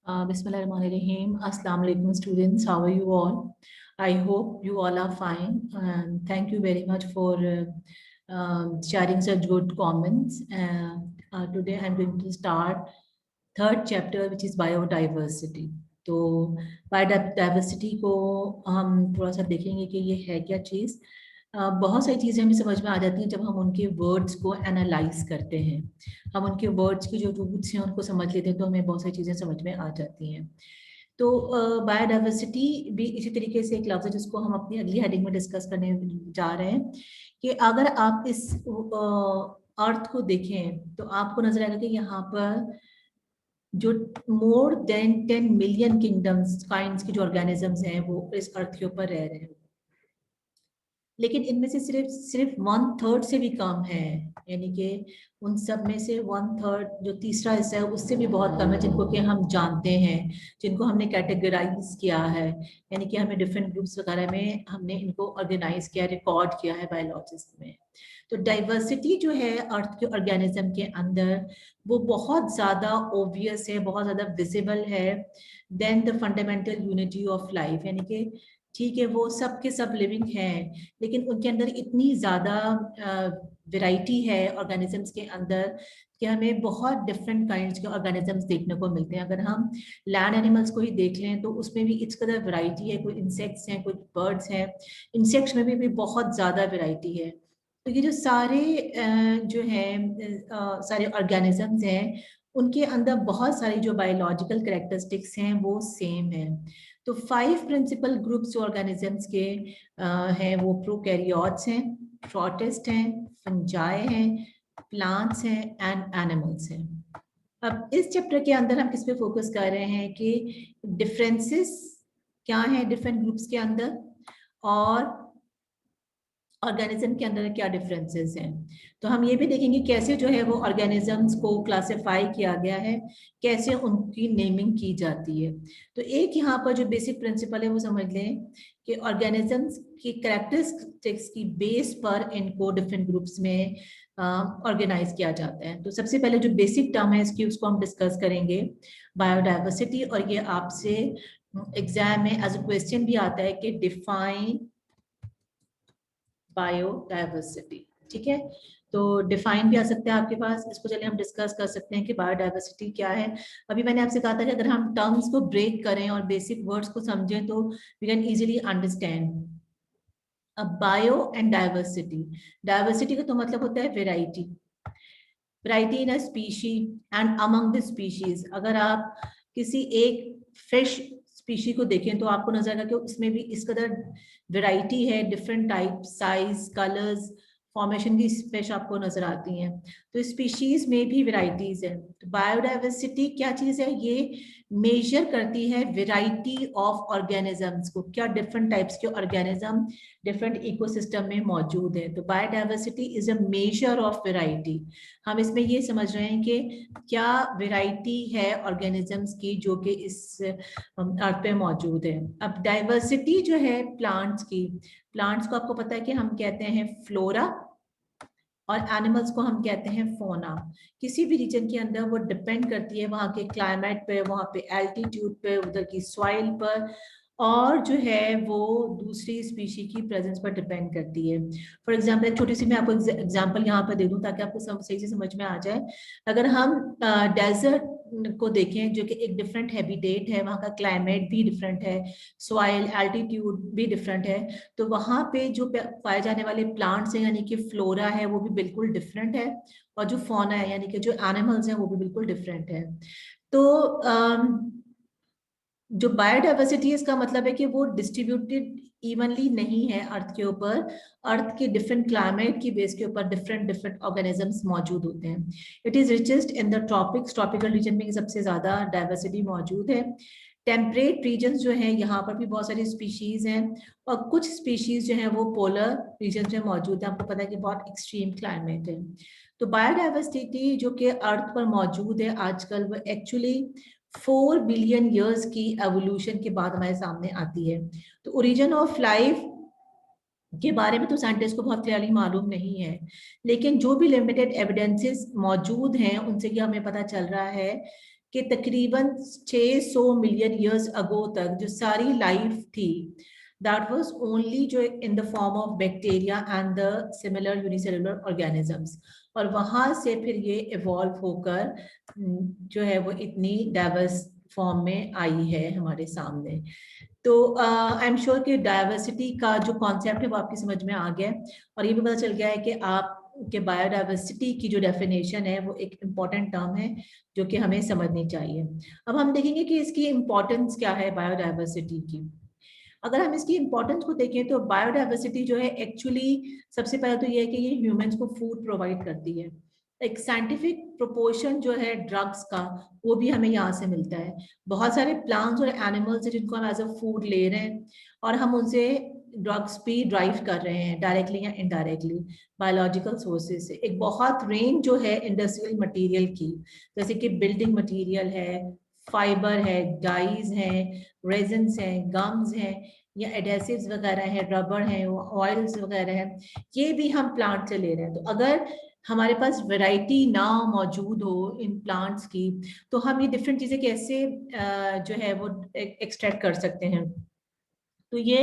Bismillahirrahmanirrahim. Assalamu alaikum students. How are you all? I hope you all are fine. And thank you very much for sharing such good comments. Today I'm going to start third chapter, which is biodiversity. तो biodiversity को हम थोड़ा सा देखेंगे कि ये है क्या चीज़। बहुत सारी चीज़ें हमें समझ में आ जाती हैं जब हम उनके वर्ड्स को एनालाइज करते हैं। हम उनके वर्ड्स के जो रूट्स हैं उनको समझ लेते हैं तो हमें बहुत सारी चीज़ें समझ में आ जाती हैं। तो बायोडाइवर्सिटी भी इसी तरीके से एक लफ्ज़ है जिसको हम अपनी अगली हेडिंग में डिस्कस करने जा रहे हैं कि अगर आप इस अर्थ को देखें तो आपको नजर आएगा कि यहाँ पर जो more than 10 million kingdoms kinds के जो ऑर्गेनिजम्स हैं वो इस अर्थ के ऊपर रह रहे हैं, लेकिन इनमें से सिर्फ 1/3 से भी कम है। यानी कि उन सब में से 1/3 जो तीसरा हिस्सा है उससे भी बहुत कम है जिनको कि हम जानते हैं, जिनको हमने कैटेगराइज किया है। यानी कि हमें डिफरेंट ग्रुप्स वगैरह में हमने इनको ऑर्गेनाइज किया, रिकॉर्ड किया है बायोलॉजिस्ट में। तो डाइवर्सिटी जो है अर्थ के ऑर्गेनिज्म के अंदर वो बहुत ज्यादा ओबियस है, बहुत ज्यादा विजिबल है then the fundamental unity of life. यानी कि ठीक है वो सब के सब लिविंग हैं, लेकिन उनके अंदर इतनी ज़्यादा वैरायटी है ऑर्गेनिजम्स के अंदर कि हमें बहुत डिफरेंट काइंड्स के ऑर्गेनिजम्स देखने को मिलते हैं। अगर हम लैंड एनिमल्स को ही देख लें तो उसमें भी इस कदर वैरायटी है, कोई इंसेक्ट्स हैं, कोई बर्ड्स हैं। इंसेक्ट्स में भी बहुत ज़्यादा वैरायटी है। तो ये जो सारे जो हैं सारे ऑर्गेनिजम्स हैं उनके अंदर बहुत सारी जो बायोलॉजिकल कैरेक्टरिस्टिक्स हैं वो सेम है। तो 5 प्रिंसिपल ग्रुप्स जो ऑर्गेनिजम्स के हैं वो प्रोकैरियोट्स हैं, प्रोटिस्ट हैं, फंजाई हैं, प्लांट्स हैं एंड एनिमल्स हैं। अब इस चैप्टर के अंदर हम किस पे फोकस कर रहे हैं कि डिफरेंसेस क्या हैं डिफरेंट ग्रुप्स के अंदर और ऑर्गेनिज्म के अंदर क्या डिफरेंसेस हैं। तो हम ये भी देखेंगे कैसे जो है वो ऑर्गेनिजम्स को क्लासिफाई किया गया है, कैसे उनकी नेमिंग की जाती है। तो एक यहाँ पर जो बेसिक प्रिंसिपल है वो समझ लें कि ऑर्गेनिजम्स की कैरेक्टरिस्टिक्स की बेस पर इनको डिफरेंट ग्रुप्स में ऑर्गेनाइज किया जाता है। तो सबसे पहले जो बेसिक टर्म है इसकी उसको हम डिस्कस करेंगे बायोडाइवर्सिटी, और ये आपसे एग्जाम में एज अ क्वेश्चन भी आता है कि डिफाइन बायोडाइवर्सिटी। ठीक है, तो डिफाइन भी आ सकता है आपके पास, इसको चलिए हम डिस्कस कर सकते हैं कि बायोडाइवर्सिटी क्या है। अभी मैंने आपसे कहा था कि अगर हम टर्म्स को ब्रेक करें और बेसिक वर्ड्स को समझें तो वी कैन इजीली अंडरस्टैंड। अब बायो एंड डाइवर्सिटी, डाइवर्सिटी का तो मतलब होता है variety, variety in a species and among the species. अगर आप किसी एक फिश स्पीशी को देखें तो आपको नजर आएगा कि उसमें भी इस कदर वैरायटी है, different type, size, colours, formation की फिश आपको नजर आती हैं। तो स्पीशीज में भी वैरायटीज है। तो बायोडाइवर्सिटी क्या चीज है, ये मेजर करती है वैरायटी ऑफ ऑर्गेनिजम्स को, क्या डिफरेंट टाइप्स के ऑर्गेनिज्म डिफरेंट इकोसिस्टम में मौजूद है। तो biodiversity is a measure of variety. हम इसमें ये समझ रहे हैं कि क्या वैरायटी है ऑर्गेनिजम्स की जो कि इस अर्थ पे मौजूद है। अब डाइवर्सिटी जो है प्लांट्स की, प्लांट्स को आपको पता है कि हम कहते हैं फ्लोरा और एनिमल्स को हम कहते हैं फोना। किसी भी रीजन के अंदर वो डिपेंड करती है वहाँ के क्लाइमेट पे, वहाँ पे एल्टीट्यूड पे, उधर की सॉइल पर, और जो है वो दूसरी स्पीशी की प्रेजेंस पर डिपेंड करती है। फॉर एग्जांपल एक छोटी सी मैं आपको एग्जांपल यहाँ पर दे दूँ ताकि आपको सही से समझ में आ जाए। अगर हम डेजर्ट को देखें जो कि एक डिफरेंट हैबिटेट है, वहाँ का क्लाइमेट भी डिफरेंट है, सॉइल एल्टीट्यूड भी डिफरेंट है, तो वहाँ पे जो पाए जाने वाले प्लांट्स हैं यानी कि फ्लोरा है वो भी बिल्कुल डिफरेंट है, और जो फौना है यानी कि जो एनिमल्स हैं वो भी बिल्कुल डिफरेंट है। तो जो बायोडाइवर्सिटी है इसका मतलब है कि वो डिस्ट्रीब्यूटेड इवनली नहीं है अर्थ के ऊपर। अर्थ के डिफरेंट क्लाइमेट की बेस के ऊपर डिफरेंट डिफरेंट ऑर्गेनिजम्स मौजूद होते हैं। It is richest in the tropics, tropical region में सबसे ज्यादा डाइवर्सिटी मौजूद है। टेम्परेट रीजन जो है यहाँ पर भी बहुत सारी स्पीशीज हैं, और कुछ स्पीशीज जो है वो पोलर रीजन में मौजूद है। आपको पता है कि बहुत एक्सट्रीम क्लाइमेट है। तो बायोडाइवर्सिटी जो कि अर्थ पर मौजूद है आजकल वो एक्चुअली 4 बिलियन ईयर्स की एवोल्यूशन के बाद हमारे सामने आती है। तो ओरिजिन ऑफ लाइफ के बारे में तो साइंटिस्ट को बहुत क्लियरली मालूम नहीं है, लेकिन जो भी लिमिटेड एविडेंसेस मौजूद हैं उनसे ये हमें पता चल रहा है कि तकरीबन 600 मिलियन ईयर्स अगो तक जो सारी लाइफ थी that was only जो in the form of bacteria and the similar unicellular organisms, और वहां से फिर ये इवॉल्व होकर जो है वो इतनी डाइवर्स फॉर्म में आई है हमारे सामने। तो आई एम श्योर कि डाइवर्सिटी का जो कॉन्सेप्ट है वो आपकी समझ में आ गया है, और ये भी पता चल गया है कि आप कि बायोडाइवर्सिटी की जो डेफिनेशन है वो एक इम्पॉर्टेंट टर्म है जो कि हमें समझनी चाहिए। अब हम देखेंगे कि इसकी इम्पोर्टेंस क्या है बायोडाइवर्सिटी की। अगर हम इसकी इम्पोर्टेंस को देखें तो बायोडाइवर्सिटी जो है एक्चुअली सबसे पहले तो ये है कि ये ह्यूमंस को फूड प्रोवाइड करती है। एक साइंटिफिक प्रोपोर्शन जो है ड्रग्स का वो भी हमें यहाँ से मिलता है। बहुत सारे प्लांट्स और एनिमल्स हैं जिनको हम एज अ फूड ले रहे हैं और हम उनसे ड्रग्स भी ड्राइव कर रहे हैं डायरेक्टली या इनडायरेक्टली बायोलॉजिकल सोर्सेज से। एक बहुत रेंज जो है इंडस्ट्रियल मटेरियल की, जैसे कि बिल्डिंग मटेरियल है, फाइबर है, डाइज है, रेजिन्स हैं, गम्स हैं या एडेसिव्स वगैरह हैं, रबर हैं, ऑयल्स वगैरह हैं, ये भी हम प्लांट से ले रहे हैं। तो अगर हमारे पास वैरायटी ना मौजूद हो इन प्लांट्स की तो हम ये डिफरेंट चीजें कैसे जो है वो एक्सट्रैक्ट कर सकते हैं। तो ये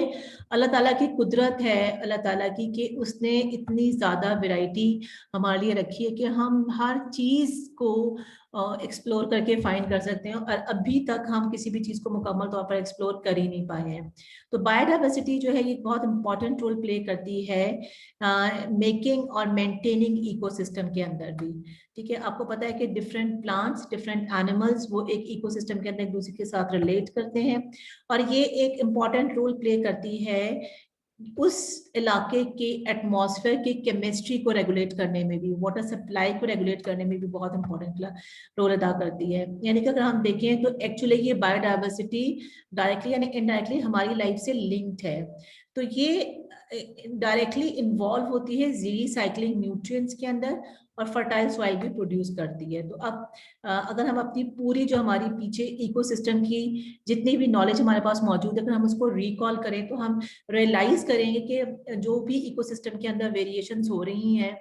अल्लाह ताला की कुदरत है, अल्लाह ताला की कि उसने इतनी ज़्यादा वैरायटी हमारे लिए रखी है कि हम हर चीज़ को एक्सप्लोर करके फाइंड कर सकते हैं, और अभी तक हम किसी भी चीज़ को मुकम्मल तौर पर एक्सप्लोर कर ही नहीं पाए हैं। तो बायोडाइवर्सिटी जो है ये बहुत इंपॉर्टेंट रोल प्ले करती है मेकिंग और मेंटेनिंग इकोसिस्टम के अंदर भी। ठीक है, आपको पता है कि डिफरेंट प्लांट्स, डिफरेंट एनिमल्स वो एक इकोसिस्टम के अंदर एक दूसरे के साथ रिलेट करते हैं, और ये एक इम्पॉर्टेंट रोल प्ले करती है उस इलाके के एटमॉस्फेयर की केमिस्ट्री को रेगुलेट करने में भी, वाटर सप्लाई को रेगुलेट करने में भी बहुत इंपॉर्टेंट रोल अदा करती है। यानी कि अगर हम देखें तो एक्चुअली ये बायोडाइवर्सिटी डायरेक्टली यानी इनडायरेक्टली हमारी लाइफ से लिंक्ड है। तो ये डायरेक्टली इन्वॉल्व होती है रीसाइक्लिंग न्यूट्रिएंट्स के अंदर और फर्टाइल सॉइल भी प्रोड्यूस करती है। तो अब अगर हम अपनी पूरी जो हमारी पीछे इकोसिस्टम की जितनी भी नॉलेज हमारे पास मौजूद है अगर हम उसको रिकॉल करें तो हम रियलाइज करेंगे कि जो भी इकोसिस्टम के अंदर वेरिएशंस हो रही हैं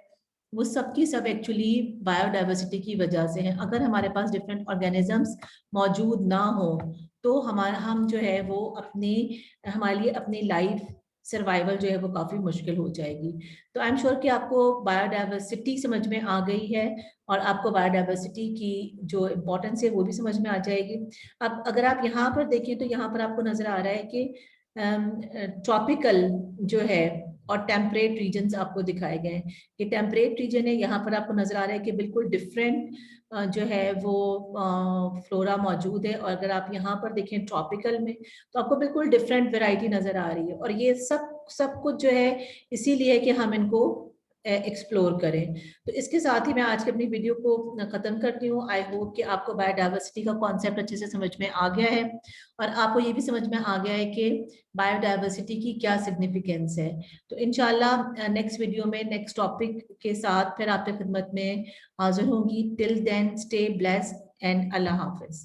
वो सब की सब एक्चुअली बायोडाइवर्सिटी की वजह से है। अगर हमारे पास डिफरेंट ऑर्गेनिजम्स मौजूद ना हो तो हम जो है वो हमारे लिए अपनी लाइफ सर्वाइवल जो है वो काफी मुश्किल हो जाएगी। तो आई एम श्योर कि आपको बायोडाइवर्सिटी समझ में आ गई है और आपको बायोडाइवर्सिटी की जो इम्पोर्टेंस है वो भी समझ में आ जाएगी। अब अगर आप यहाँ पर देखें तो यहाँ पर आपको नजर आ रहा है कि ट्रॉपिकल जो है और टेम्परेट रीजन्स आपको दिखाए गए हैं। कि टेम्परेट रीजन है, यहाँ पर आपको नजर आ रहा है कि बिल्कुल डिफरेंट जो है वो फ्लोरा मौजूद है, और अगर आप यहाँ पर देखें ट्रॉपिकल में तो आपको बिल्कुल डिफरेंट वेराइटी नजर आ रही है। और ये सब कुछ जो है इसीलिए कि हम इनको एक्सप्लोर करें। तो इसके साथ ही मैं आज की अपनी वीडियो को खत्म करती हूँ। आई होप कि आपको बायोडाइवर्सिटी का कॉन्सेप्ट अच्छे से समझ में आ गया है और आपको ये भी समझ में आ गया है कि बायोडाइवर्सिटी की क्या सिग्निफिकेंस है। तो इंशाल्लाह नेक्स्ट वीडियो में नेक्स्ट टॉपिक के साथ फिर आपकी खिदमत में हाजिर होंगी। Till then stay blessed and अल्लाह हाफिज।